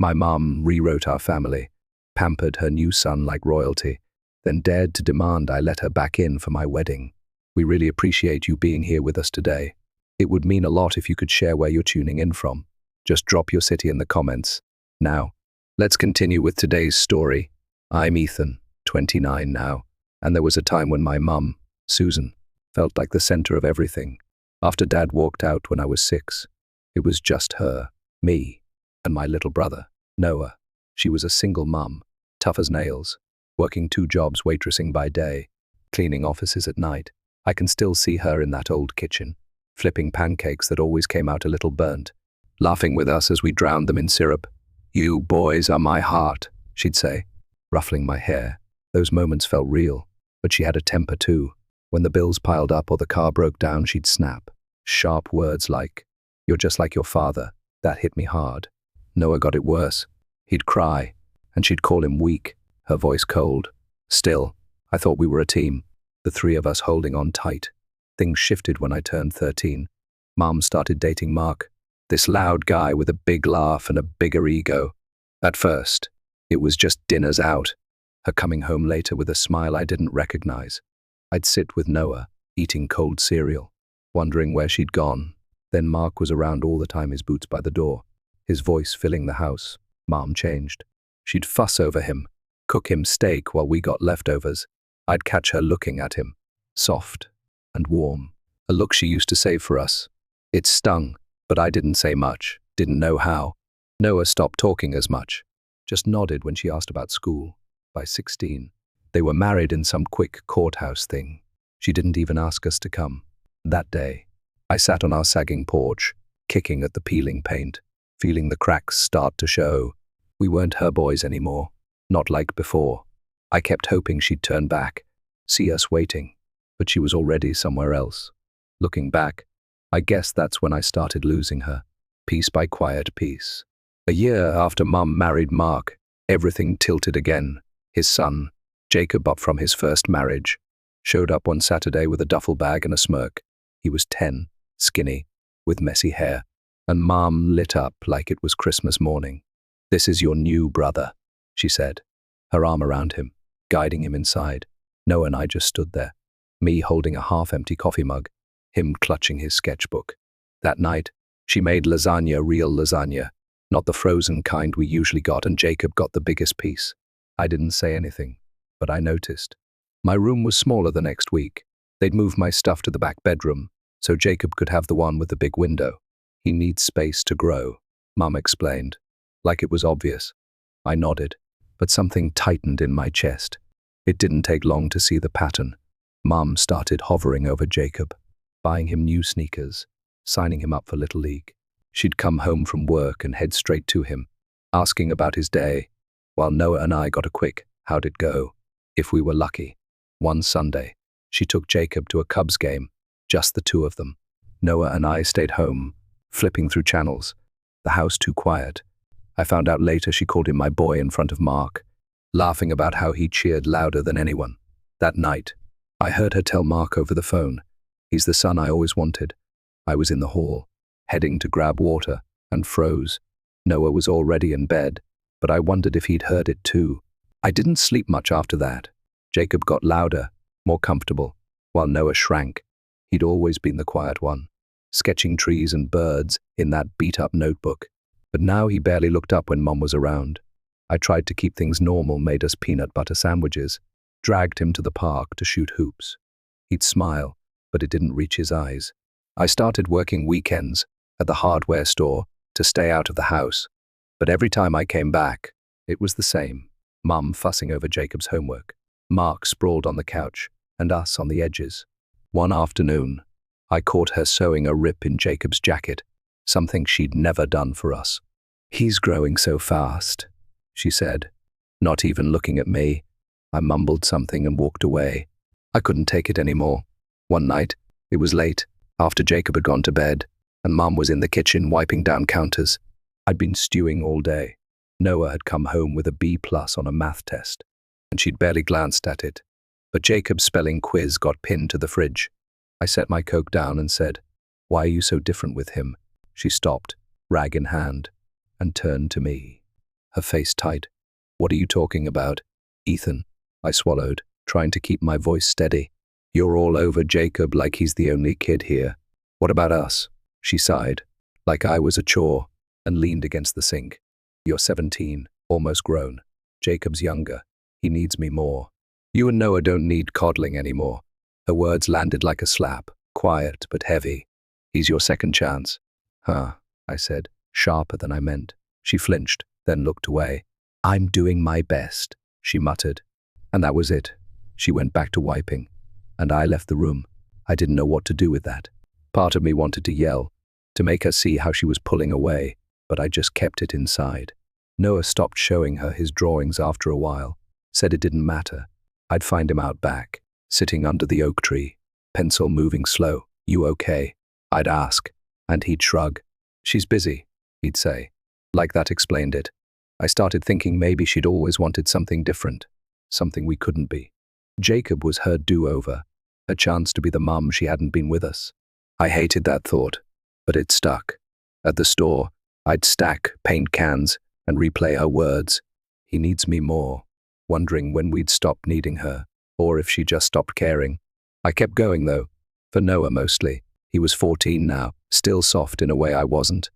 My mom rewrote our family, pampered her new son like royalty, then dared to demand I let her back in for my wedding. We really appreciate you being here with us today. It would mean a lot if you could share where you're tuning in from. Just drop your city in the comments. Now, let's continue with today's story. I'm Ethan, 29 now, and there was a time when my mum, Susan, felt like the center of everything. After Dad walked out when I was 6, it was just her, me, and my little brother, Noah. She was a single mum, tough as nails, working 2 jobs waitressing by day, cleaning offices at night. I can still see her in that old kitchen, flipping pancakes that always came out a little burnt, laughing with us as we drowned them in syrup. "You boys are my heart," she'd say, ruffling my hair. Those moments felt real, but she had a temper too. When the bills piled up or the car broke down, she'd snap. Sharp words like, "You're just like your father." That hit me hard. Noah got it worse. He'd cry, and she'd call him weak, her voice cold. Still, I thought we were a team, the 3 of us holding on tight. Things shifted when I turned 13. Mom started dating Mark, this loud guy with a big laugh and a bigger ego. At first, it was just dinners out, her coming home later with a smile I didn't recognize. I'd sit with Noah, eating cold cereal, wondering where she'd gone. Then Mark was around all the time, his boots by the door, his voice filling the house. Mom changed. She'd fuss over him, cook him steak while we got leftovers. I'd catch her looking at him, soft and warm, a look she used to save for us. It stung, but I didn't say much, didn't know how. Noah stopped talking as much, just nodded when she asked about school. By 16, they were married in some quick courthouse thing. She didn't even ask us to come. That day, I sat on our sagging porch, kicking at the peeling paint, feeling the cracks start to show. We weren't her boys anymore, not like before. I kept hoping she'd turn back, see us waiting, but she was already somewhere else. Looking back, I guess that's when I started losing her, piece by quiet piece. A year after Mum married Mark, everything tilted again. His son, Jacob, up from his first marriage, showed up one Saturday with a duffel bag and a smirk. He was 10, skinny, with messy hair, and Mom lit up like it was Christmas morning. "This is your new brother," she said, her arm around him, guiding him inside. Noah and I just stood there, me holding a half-empty coffee mug, him clutching his sketchbook. That night, she made lasagna, real lasagna, not the frozen kind we usually got, and Jacob got the biggest piece. I didn't say anything, but I noticed. My room was smaller the next week. They'd moved my stuff to the back bedroom, so Jacob could have the one with the big window. "He needs space to grow," Mum explained, like it was obvious. I nodded, but something tightened in my chest. It didn't take long to see the pattern. Mum started hovering over Jacob, buying him new sneakers, signing him up for Little League. She'd come home from work and head straight to him, asking about his day, while Noah and I got a quick, "How'd it go?" if we were lucky. One Sunday, she took Jacob to a Cubs game, just the 2 of them. Noah and I stayed home, flipping through channels, the house too quiet. I found out later she called him my boy in front of Mark, laughing about how he cheered louder than anyone. That night, I heard her tell Mark over the phone, "He's the son I always wanted." I was in the hall, heading to grab water, and froze. Noah was already in bed, but I wondered if he'd heard it too. I didn't sleep much after that. Jacob got louder, more comfortable, while Noah shrank. He'd always been the quiet one, sketching trees and birds in that beat-up notebook. But now he barely looked up when Mom was around. I tried to keep things normal, made us peanut butter sandwiches, dragged him to the park to shoot hoops. He'd smile, but it didn't reach his eyes. I started working weekends at the hardware store to stay out of the house. But every time I came back, it was the same. Mum fussing over Jacob's homework, Mark sprawled on the couch, and us on the edges. One afternoon, I caught her sewing a rip in Jacob's jacket, something she'd never done for us. "He's growing so fast," she said, not even looking at me. I mumbled something and walked away. I couldn't take it anymore. One night, it was late, after Jacob had gone to bed, and Mum was in the kitchen wiping down counters. I'd been stewing all day. Noah had come home with a B+ on a math test, and she'd barely glanced at it. But Jacob's spelling quiz got pinned to the fridge. I set my Coke down and said, "Why are you so different with him?" She stopped, rag in hand, and turned to me. her face tight. What are you talking about? Ethan, I swallowed, trying to keep my voice steady. You're all over Jacob like he's the only kid here. What about us? She sighed, like I was a chore, and leaned against the sink. You're 17, almost grown. Jacob's younger. He needs me more. You and Noah don't need coddling anymore. Her words landed like a slap, quiet but heavy. He's your second chance. Huh, I said, sharper than I meant. She flinched, then looked away. I'm doing my best, she muttered. And that was it. She went back to wiping, and I left the room. I didn't know what to do with that. Part of me wanted to yell, to make her see how she was pulling away, but I just kept it inside. Noah stopped showing her his drawings after a while, said it didn't matter. I'd find him out back, sitting under the oak tree, pencil moving slow. You okay? I'd ask, and he'd shrug. She's busy, he'd say. Like that explained it. I started thinking maybe she'd always wanted something different, something we couldn't be. Jacob was her do-over, a chance to be the mum she hadn't been with us. I hated that thought, but it stuck. At the store, I'd stack paint cans and replay her words. He needs me more, wondering when we'd stop needing her, or if she just stopped caring. I kept going though, for Noah mostly. He was 14 now, still soft in a way I wasn't,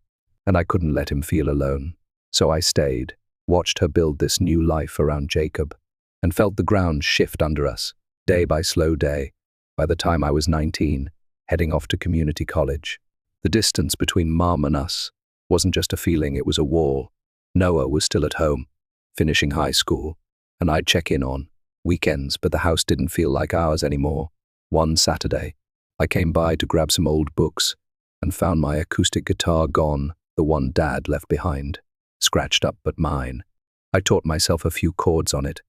and I couldn't let him feel alone. So I stayed, watched her build this new life around Jacob, and felt the ground shift under us, day by slow day. By the time I was 19, heading off to community college, the distance between Mom and us wasn't just a feeling, it was a wall. Noah was still at home, finishing high school, and I'd check in on weekends, but the house didn't feel like ours anymore. One Saturday, I came by to grab some old books and found my acoustic guitar gone, the one Dad left behind, scratched up but mine. I taught myself a few chords on it,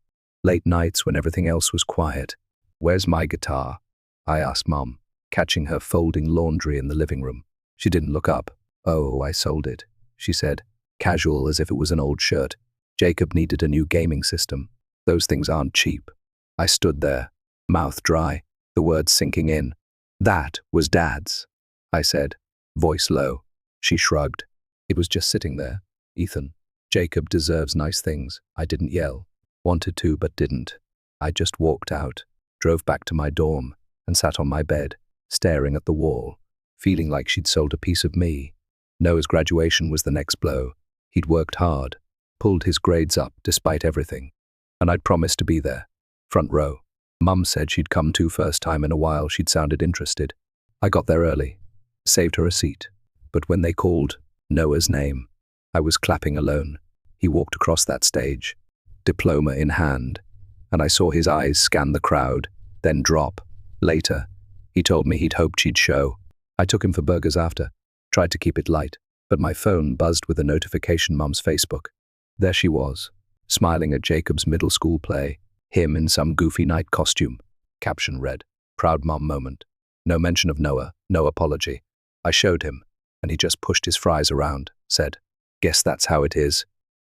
late nights when everything else was quiet. Where's my guitar? I asked Mom, catching her folding laundry in the living room. She didn't look up. Oh, I sold it, she said, casual as if it was an old shirt. Jacob needed a new gaming system. Those things aren't cheap. I stood there, mouth dry, the words sinking in. That was Dad's, I said, voice low. She shrugged. It was just sitting there. Ethan, Jacob deserves nice things. I didn't yell. Wanted to, but didn't. I just walked out, drove back to my dorm, and sat on my bed, staring at the wall, feeling like she'd sold a piece of me. Noah's graduation was the next blow. He'd worked hard, pulled his grades up despite everything, and I'd promised to be there, front row. Mum said she'd come too, first time in a while. She'd sounded interested. I got there early, saved her a seat, but when they called Noah's name, I was clapping alone. He walked across that stage, diploma in hand, and I saw his eyes scan the crowd, then drop. Later, he told me he'd hoped she'd show. I took him for burgers after, tried to keep it light, but my phone buzzed with a notification. Mum's Facebook. There she was, smiling at Jacob's middle school play, him in some goofy night costume. Caption read, "Proud mom moment." No mention of Noah, no apology. I showed him, and he just pushed his fries around, said, "Guess that's how it is."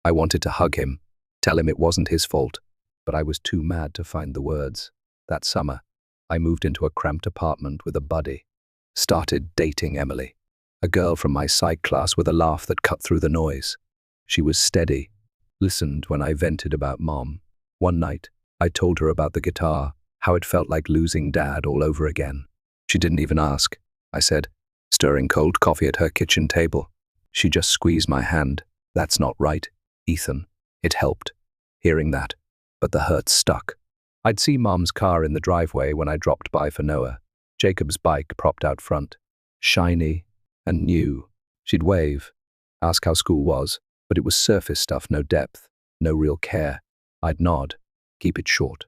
I wanted to hug him, tell him it wasn't his fault, but I was too mad to find the words. That summer, I moved into a cramped apartment with a buddy. Started dating Emily, a girl from my psych class with a laugh that cut through the noise. She was steady, listened when I vented about Mom. One night, I told her about the guitar, how it felt like losing Dad all over again. She didn't even ask, I said, stirring cold coffee at her kitchen table. She just squeezed my hand. That's not right, Ethan. It helped, hearing that, but the hurt stuck. I'd see Mom's car in the driveway when I dropped by for Noah. Jacob's bike propped out front, shiny and new. She'd wave, ask how school was, but it was surface stuff, no depth, no real care. I'd nod, keep it short,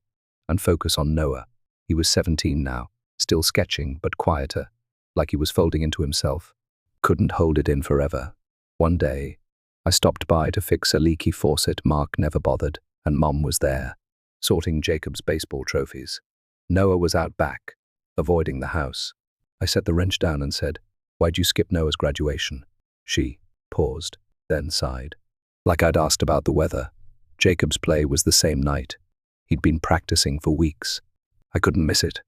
and focus on Noah. He was 17 now, still sketching but quieter, like he was folding into himself. Couldn't hold it in forever. One day, I stopped by to fix a leaky faucet. Mark never bothered, and Mom was there, sorting Jacob's baseball trophies. Noah was out back, avoiding the house. I set the wrench down and said, "Why'd you skip Noah's graduation?" She paused, then sighed. Like I'd asked about the weather. Jacob's play was the same night. He'd been practicing for weeks. I couldn't miss it.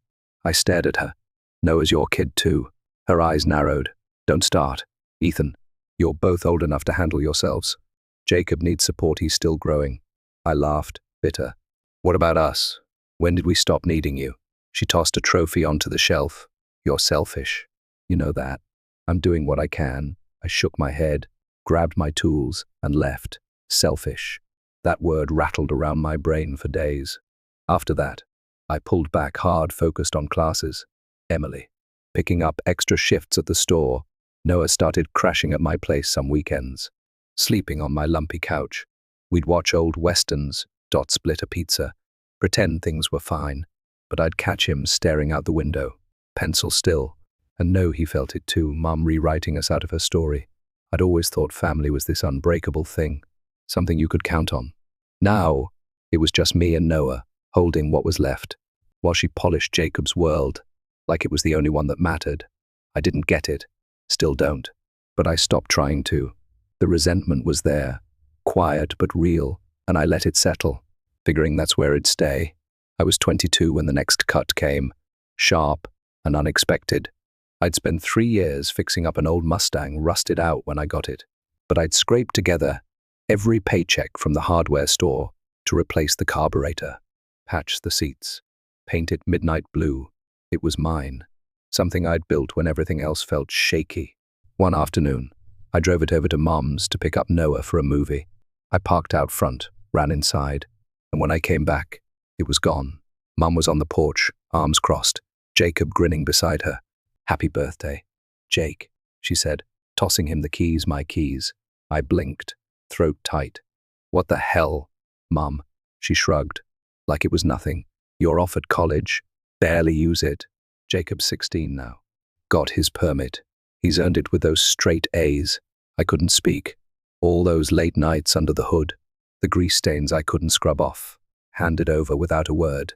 I stared at her. "Noah's your kid too." Her eyes narrowed. "Don't start. Ethan, you're both old enough to handle yourselves." Jacob needs support, he's still growing. I laughed, bitter. What about us? When did we stop needing you? She tossed a trophy onto the shelf. You're selfish. You know that. I'm doing what I can. I shook my head, grabbed my tools, and left. Selfish. That word rattled around my brain for days. After that, I pulled back hard, focused on classes. Emily. Picking up extra shifts at the store. Noah started crashing at my place some weekends. Sleeping on my lumpy couch. We'd watch old westerns, split a pizza, pretend things were fine, but I'd catch him staring out the window, pencil still, and know he felt it too, Mum rewriting us out of her story. I'd always thought family was this unbreakable thing, something you could count on. Now, it was just me and Noah, holding what was left, while she polished Jacob's world, like it was the only one that mattered. I didn't get it, still don't, but I stopped trying to. The resentment was there, quiet but real, and I let it settle, figuring that's where it'd stay. I was 22 when the next cut came, sharp and unexpected. I'd spent 3 years fixing up an old Mustang rusted out when I got it, but I'd scraped together every paycheck from the hardware store to replace the carburetor, patch the seats, paint it midnight blue. It was mine, something I'd built when everything else felt shaky. One afternoon, I drove it over to Mom's to pick up Noah for a movie. I parked out front, ran inside, and when I came back, it was gone. Mum was on the porch, arms crossed, Jacob grinning beside her. "Happy birthday, Jake," she said, tossing him the keys, my keys. I blinked, throat tight. "What the hell, Mum?" She shrugged, like it was nothing. "You're off at college. Barely use it." Jacob's 16 now. Got his permit. He's earned it with those straight A's. I couldn't speak. All those late nights under the hood, the grease stains I couldn't scrub off, handed over without a word.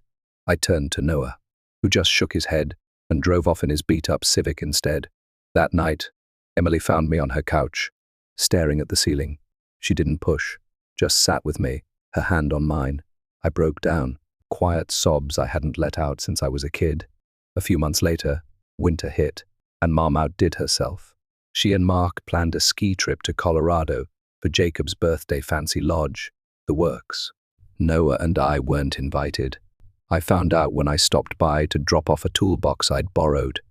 I turned to Noah, who just shook his head and drove off in his beat-up Civic instead. That night, Emily found me on her couch, staring at the ceiling. She didn't push, just sat with me, her hand on mine. I broke down, quiet sobs I hadn't let out since I was a kid. A few months later, winter hit, and Mom outdid herself. She and Mark planned a ski trip to Colorado for Jacob's birthday fancy lodge, the works. Noah and I weren't invited. I found out when I stopped by to drop off a toolbox I'd borrowed,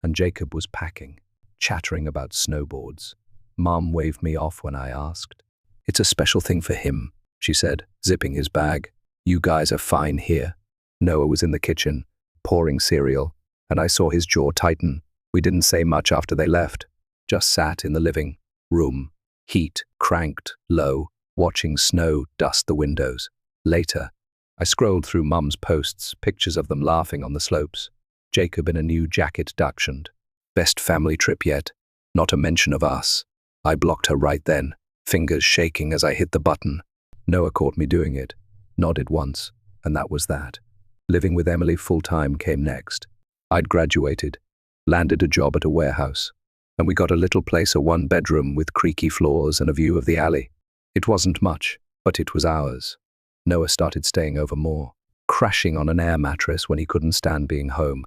and Jacob was packing, chattering about snowboards. Mom waved me off when I asked. "It's a special thing for him," she said, zipping his bag. "You guys are fine here." Noah was in the kitchen, pouring cereal, and I saw his jaw tighten. We didn't say much after they left, just sat in the living room, heat cranked low, watching snow dust the windows. Later, I scrolled through Mum's posts, pictures of them laughing on the slopes. Jacob in a new jacket dachshund. Best family trip yet, not a mention of us. I blocked her right then, fingers shaking as I hit the button. Noah caught me doing it, nodded once, and that was that. Living with Emily full-time came next. I'd graduated, landed a job at a warehouse, and we got a little place, a one-bedroom with creaky floors and a view of the alley. It wasn't much, but it was ours. Noah started staying over more, crashing on an air mattress when he couldn't stand being home.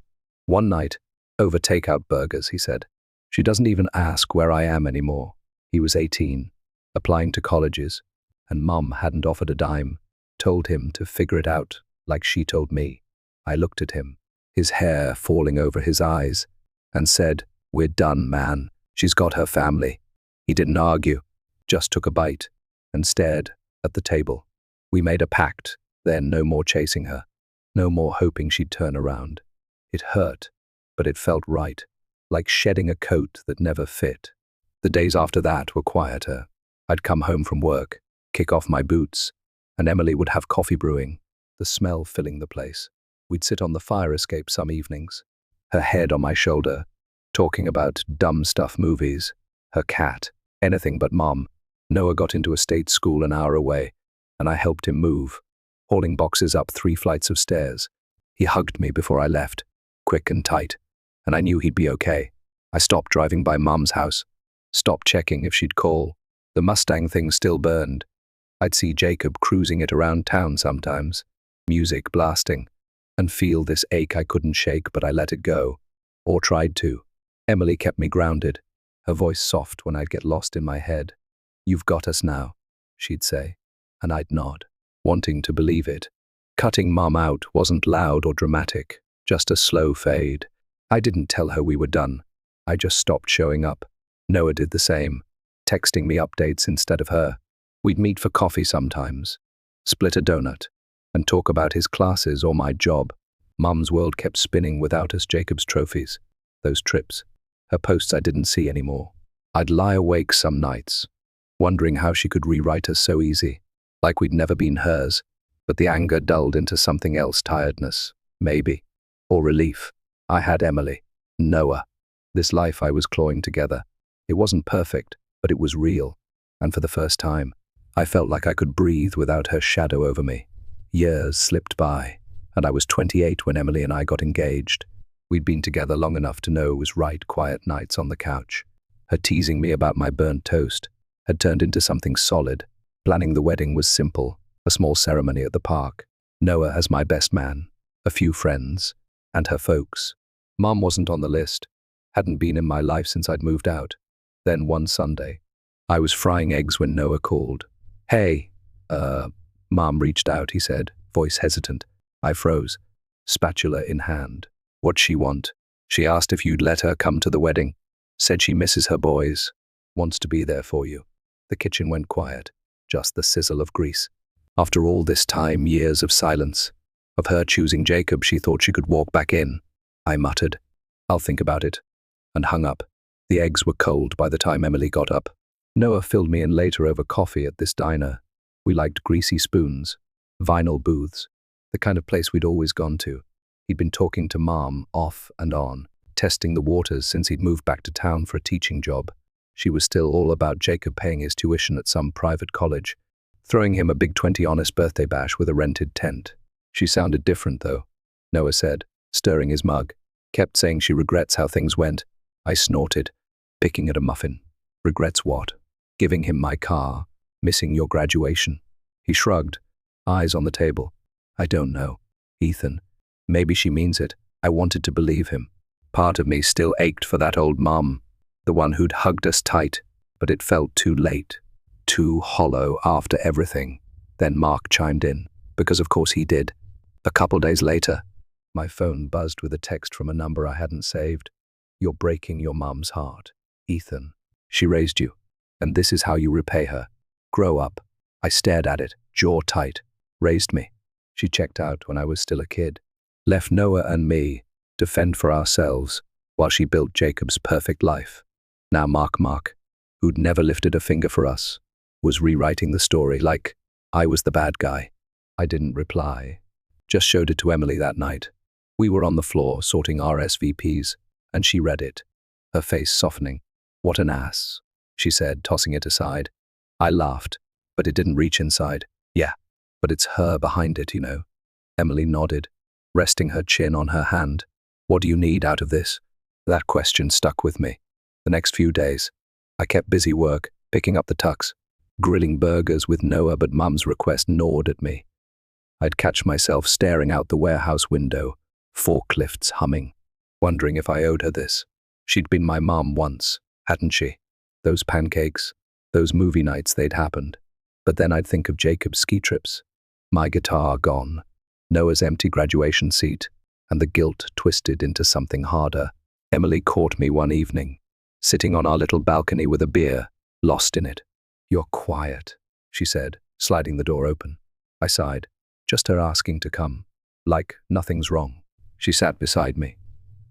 One night, over takeout burgers, he said. She doesn't even ask where I am anymore. He was 18, applying to colleges, and Mum hadn't offered a dime, told him to figure it out like she told me. I looked at him, his hair falling over his eyes, and said, "We're done, man. She's got her family." He didn't argue, just took a bite and stared at the table. We made a pact, then no more chasing her, no more hoping she'd turn around. It hurt, but it felt right, like shedding a coat that never fit. The days after that were quieter. I'd come home from work, kick off my boots, and Emily would have coffee brewing, the smell filling the place. We'd sit on the fire escape some evenings, her head on my shoulder, talking about dumb stuff movies, her cat, anything but Mom. Noah got into a state school an hour away, and I helped him move, hauling boxes up 3 flights of stairs. He hugged me before I left, quick and tight, and I knew he'd be okay. I stopped driving by Mom's house, stopped checking if she'd call. The Mustang thing still burned. I'd see Jacob cruising it around town sometimes, music blasting, and feel this ache I couldn't shake, but I let it go, or tried to. Emily kept me grounded, her voice soft when I'd get lost in my head. "You've got us now. she'd say, and I'd nod, wanting to believe it. Cutting Mom out wasn't loud or dramatic, just a slow fade. I didn't tell her we were done. I just stopped showing up. Noah did the same, texting me updates instead of her. We'd meet for coffee sometimes, split a donut, and talk about his classes or my job. Mum's world kept spinning without us Jacob's trophies, those trips, her posts I didn't see anymore. I'd lie awake some nights, wondering how she could rewrite us so easy, like we'd never been hers, but the anger dulled into something else, tiredness, maybe, or relief. I had Emily, Noah, this life I was clawing together. It wasn't perfect, but it was real, and for the first time, I felt like I could breathe without her shadow over me. Years slipped by, and I was 28 when Emily and I got engaged. We'd been together long enough to know it was right, quiet nights on the couch. Her teasing me about my burnt toast had turned into something solid. Planning the wedding was simple, a small ceremony at the park. Noah as my best man, a few friends, and her folks. Mom wasn't on the list, hadn't been in my life since I'd moved out. Then one Sunday, I was frying eggs when Noah called. Hey, Mom reached out, he said, voice hesitant. I froze, spatula in hand. What'd she want? She asked if you'd let her come to the wedding. Said she misses her boys, wants to be there for you. The kitchen went quiet, just the sizzle of grease. After all this time, years of silence, of her choosing Jacob, she thought she could walk back in. I muttered, I'll think about it, and hung up. The eggs were cold by the time Emily got up. Noah filled me in later over coffee at this diner. We liked greasy spoons, vinyl booths, the kind of place we'd always gone to. He'd been talking to Mom off and on, testing the waters since he'd moved back to town for a teaching job. She was still all about Jacob paying his tuition at some private college, throwing him a big 20 honest birthday bash with a rented tent. She sounded different, though, Noah said, stirring his mug. Kept saying she regrets how things went. I snorted, picking at a muffin. Regrets what? Giving him my car, missing your graduation. He shrugged, eyes on the table. I don't know, Ethan. Maybe she means it. I wanted to believe him. Part of me still ached for that old mom, the one who'd hugged us tight, but it felt too late, too hollow after everything. Then Mark chimed in, because of course he did. A couple days later, my phone buzzed with a text from a number I hadn't saved. You're breaking your mom's heart, Ethan. She raised you, and this is how you repay her. Grow up. I stared at it, jaw tight. Raised me. She checked out when I was still a kid. Left Noah and me to fend for ourselves while she built Jacob's perfect life. Now Mark, who'd never lifted a finger for us, was rewriting the story like I was the bad guy. I didn't reply, just showed it to Emily that night. We were on the floor sorting RSVPs, and she read it, her face softening. What an ass, she said, tossing it aside. I laughed, but it didn't reach inside. Yeah, but it's her behind it, you know. Emily nodded, resting her chin on her hand. What do you need out of this? That question stuck with me. The next few days, I kept busy work, picking up the tucks, grilling burgers with Noah, but Mum's request gnawed at me. I'd catch myself staring out the warehouse window, forklifts humming, wondering if I owed her this. She'd been my mom once, hadn't she? Those pancakes, those movie nights, they'd happened. But then I'd think of Jacob's ski trips, my guitar gone, Noah's empty graduation seat, and the guilt twisted into something harder. Emily caught me one evening, sitting on our little balcony with a beer, lost in it. You're quiet, she said, sliding the door open. I sighed, just her asking to come, like nothing's wrong. She sat beside me,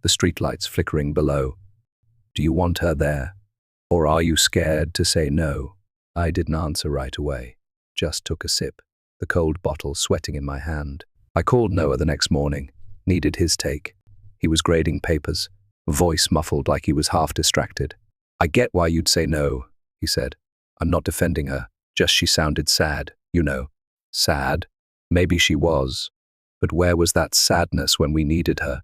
the streetlights flickering below. Do you want her there? Or are you scared to say no? I didn't answer right away, just took a sip, the cold bottle sweating in my hand. I called Noah the next morning, needed his take. He was grading papers, voice muffled like he was half distracted. I get why you'd say no, he said. I'm not defending her, just she sounded sad, you know. Sad? Maybe she was. But where was that sadness when we needed her?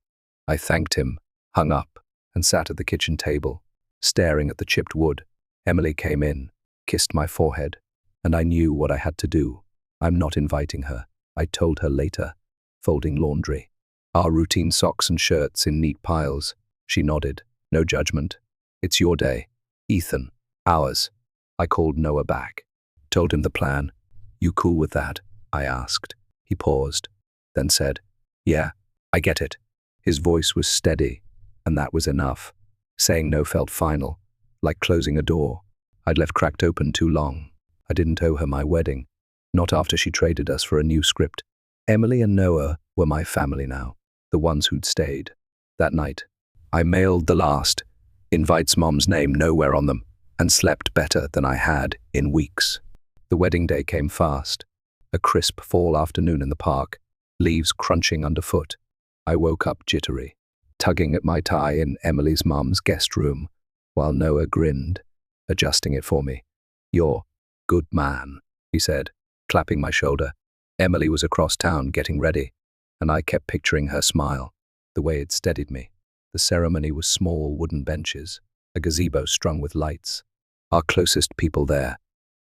I thanked him, hung up, and sat at the kitchen table, staring at the chipped wood. Emily came in, kissed my forehead, and I knew what I had to do. I'm not inviting her, I told her later, folding laundry. Our routine socks and shirts in neat piles. She nodded, no judgment. It's your day. Ethan. Ours. I called Noah back. Told him the plan. You cool with that? I asked. He paused, then said, Yeah, I get it. His voice was steady, and that was enough. Saying no felt final, like closing a door I'd left cracked open too long. I didn't owe her my wedding, not after she traded us for a new script. Emily and Noah were my family now, the ones who'd stayed. That night, I mailed the last, invites Mom's name nowhere on them, and slept better than I had in weeks. The wedding day came fast, a crisp fall afternoon in the park, leaves crunching underfoot. I woke up jittery, tugging at my tie in Emily's mum's guest room, while Noah grinned, adjusting it for me. You're good man, he said, clapping my shoulder. Emily was across town getting ready, and I kept picturing her smile, the way it steadied me. The ceremony was small wooden benches, a gazebo strung with lights. Our closest people there.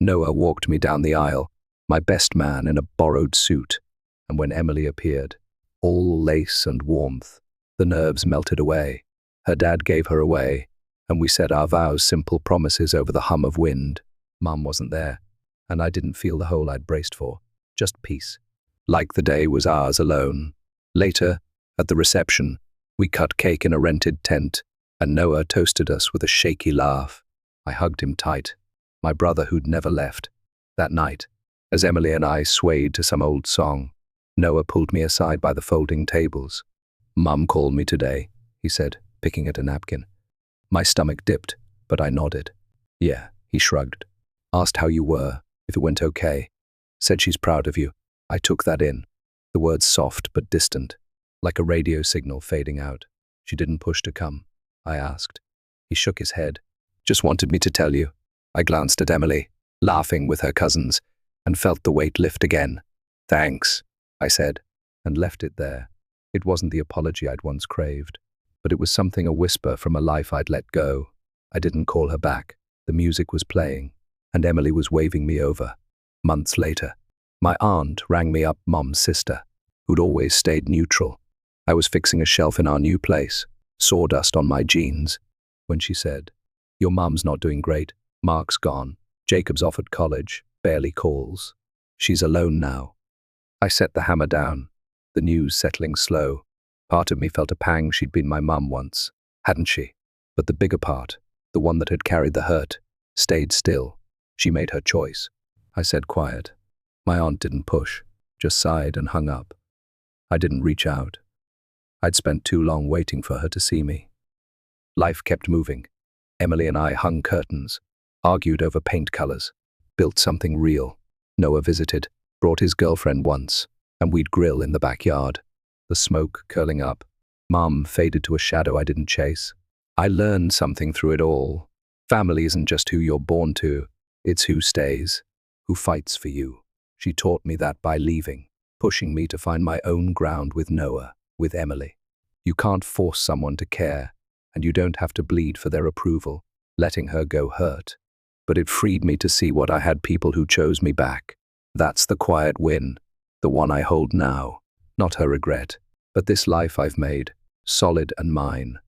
Noah walked me down the aisle, my best man in a borrowed suit, and when Emily appeared, all lace and warmth, the nerves melted away. Her dad gave her away, and we said our vows, simple promises over the hum of wind. Mum wasn't there, and I didn't feel the hole I'd braced for, just peace. Like the day was ours alone. Later, at the reception, we cut cake in a rented tent, and Noah toasted us with a shaky laugh. I hugged him tight, my brother who'd never left. That night, as Emily and I swayed to some old song, Noah pulled me aside by the folding tables. Mum called me today, he said, picking at a napkin. My stomach dipped, but I nodded. Yeah, he shrugged. Asked how you were, if it went okay. Said she's proud of you. I took that in. The words soft but distant, like a radio signal fading out. She didn't push to come, I asked. He shook his head. Just wanted me to tell you. I glanced at Emily, laughing with her cousins, and felt the weight lift again. Thanks, I said, and left it there. It wasn't the apology I'd once craved, but it was something, a whisper from a life I'd let go. I didn't call her back. The music was playing, and Emily was waving me over. Months later, my aunt rang me up, Mom's sister, who'd always stayed neutral. I was fixing a shelf in our new place, sawdust on my jeans, when she said, Your mum's not doing great. Mark's gone. Jacob's off at college, barely calls. She's alone now. I set the hammer down, the news settling slow. Part of me felt a pang. She'd been my mum once, hadn't she? But the bigger part, the one that had carried the hurt, stayed still. She made her choice. I said quiet. My aunt didn't push, just sighed and hung up. I didn't reach out. I'd spent too long waiting for her to see me. Life kept moving. Emily and I hung curtains, argued over paint colors, built something real. Noah visited, brought his girlfriend once, and we'd grill in the backyard. The smoke curling up. Mum faded to a shadow I didn't chase. I learned something through it all. Family isn't just who you're born to, it's who stays, who fights for you. She taught me that by leaving, pushing me to find my own ground with Noah, with Emily. You can't force someone to care, and you don't have to bleed for their approval. Letting her go hurt. But it freed me to see what I had, people who chose me back. That's the quiet win, the one I hold now. Not her regret, but this life I've made, solid and mine.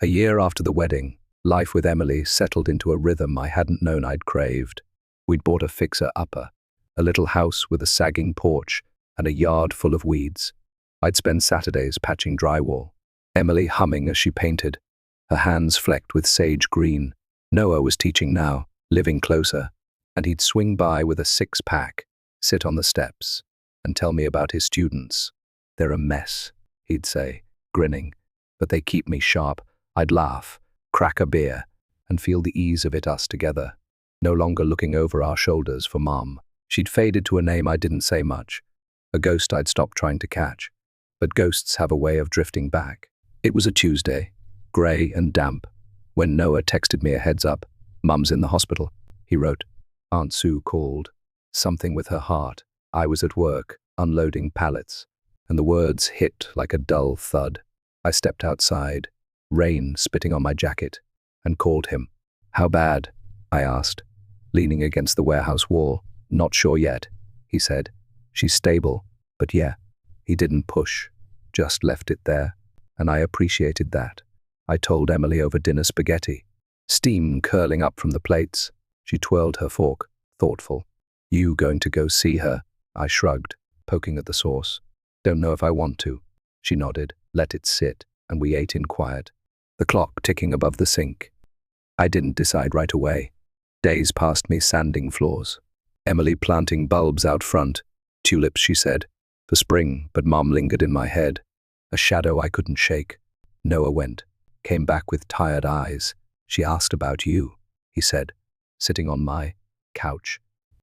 A year after the wedding, life with Emily settled into a rhythm I hadn't known I'd craved. We'd bought a fixer-upper, a little house with a sagging porch and a yard full of weeds. I'd spend Saturdays patching drywall, Emily humming as she painted, her hands flecked with sage green. Noah was teaching now, living closer, and he'd swing by with a six-pack, sit on the steps, and tell me about his students. They're a mess, he'd say, grinning, but they keep me sharp. I'd laugh, crack a beer, and feel the ease of it, us together, no longer looking over our shoulders for Mom. She'd faded to a name I didn't say much, a ghost I'd stopped trying to catch. But ghosts have a way of drifting back. It was a Tuesday, grey and damp, when Noah texted me a heads up. Mum's in the hospital, he wrote. Aunt Sue called. Something with her heart. I was at work, unloading pallets, and the words hit like a dull thud. I stepped outside, rain spitting on my jacket, and called him. How bad? I asked, leaning against the warehouse wall. Not sure yet, he said. She's stable, but yeah. He didn't push, just left it there, and I appreciated that. I told Emily over dinner spaghetti, steam curling up from the plates. She twirled her fork, thoughtful. You going to go see her? I shrugged, poking at the sauce. Don't know if I want to. She nodded, let it sit, and we ate in quiet, the clock ticking above the sink. I didn't decide right away. Days passed me sanding floors. Emily planting bulbs out front. Tulips, she said, for spring, but Mom lingered in my head. A shadow I couldn't shake. Noah went, came back with tired eyes. She asked about you, he said, sitting on my couch,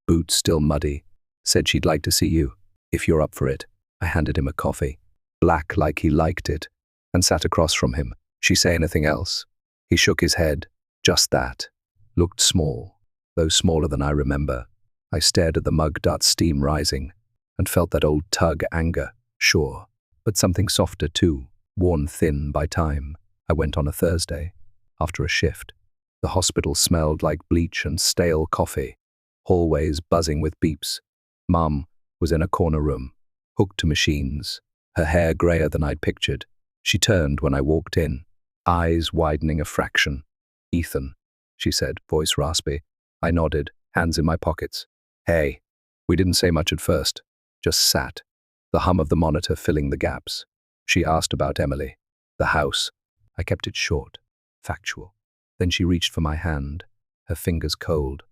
boots still muddy. Said she'd like to see you, if you're up for it. I handed him a coffee, black like he liked it, and sat across from him. She say anything else? He shook his head. Just that. Looked small, though smaller than I remember. I stared at the mug, steam rising, and felt that old tug anger, sure, but something softer too, worn thin by time. I went on a Thursday, after a shift. The hospital smelled like bleach and stale coffee, hallways buzzing with beeps. Mum was in a corner room, hooked to machines, her hair grayer than I'd pictured. She turned when I walked in, eyes widening a fraction. Ethan, she said, voice raspy. I nodded, hands in my pockets. Hey. We didn't say much at first, just sat, the hum of the monitor filling the gaps. She asked about Emily, the house. I kept it short, factual. Then she reached for my hand, her fingers cold.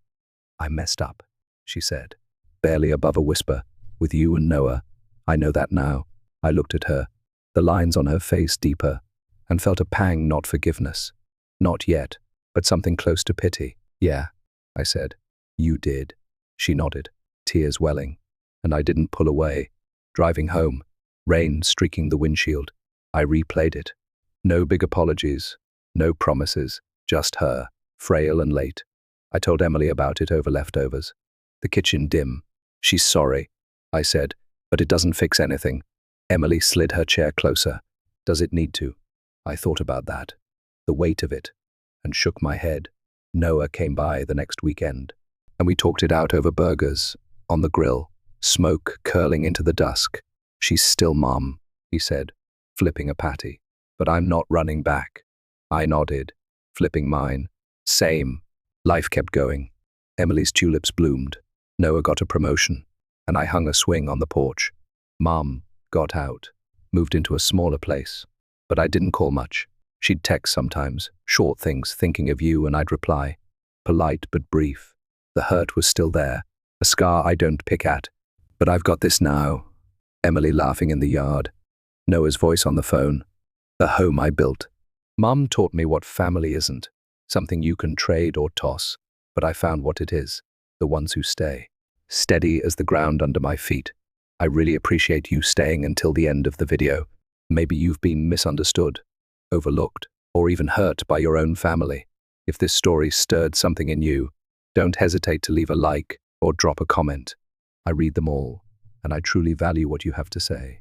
I messed up, she said, barely above a whisper, with you and Noah. I know that now. I looked at her, the lines on her face deeper, and felt a pang, not forgiveness. Not yet, but something close to pity. Yeah, I said. You did. She nodded, tears welling, and I didn't pull away. Driving home, rain streaking the windshield. I replayed it. No big apologies, no promises, just her, frail and late. I told Emily about it over leftovers. The kitchen dim. She's sorry, I said, but it doesn't fix anything. Emily slid her chair closer. Does it need to? I thought about that, the weight of it, and shook my head. Noah came by the next weekend, and we talked it out over burgers, on the grill, smoke curling into the dusk. She's still Mom, he said, flipping a patty. But I'm not running back. I nodded, flipping mine. Same. Life kept going. Emily's tulips bloomed. Noah got a promotion, and I hung a swing on the porch. Mom got out, moved into a smaller place, but I didn't call much. She'd text sometimes, short things, thinking of you, and I'd reply. Polite but brief. The hurt was still there, a scar I don't pick at. But I've got this now. Emily laughing in the yard. Noah's voice on the phone. The home I built. Mom taught me what family isn't, something you can trade or toss, but I found what it is, the ones who stay. Steady as the ground under my feet. I really appreciate you staying until the end of the video. Maybe you've been misunderstood, overlooked, or even hurt by your own family. If this story stirred something in you, don't hesitate to leave a like or drop a comment. I read them all, and I truly value what you have to say.